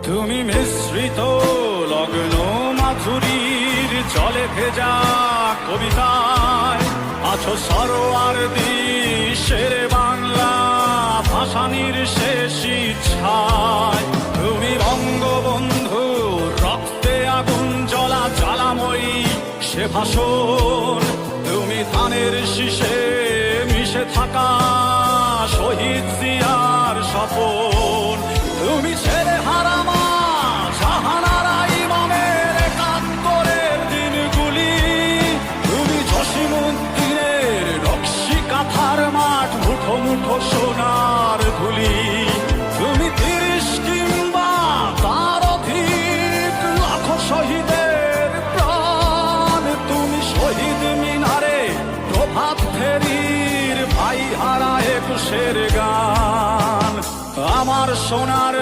তুমি মিশ্রিত লগ্ন মাধুরীর জলে ভেজা কবিতায় আছো সরোয়ার্দী শেরে বাংলা ভাসানির শেষ ইচ্ছায়। তুমি বঙ্গবন্ধু রক্তে আগুন জ্বলা জ্বালাময়ী সে ভাষণ। তুমি ধানের শীষে মিশে থাকা শহীদ জিয়ার স্বপন। তুমি ছেলে হারামা জাহানারা ইমামের একাত্তরের দিনগুলি। তুমি জসিমউদ্দিনের নকশি কাঁথার মাঠ মুঠো মুঠো সোনার ধুলি। তুমি ৩০ কিংবা তার অধিক লাখো শহীদের প্রাণ। তুমি শহীদ মিনারে প্রভাত ফেরির ভাই হারা ২১-এর গান। আমার সোনার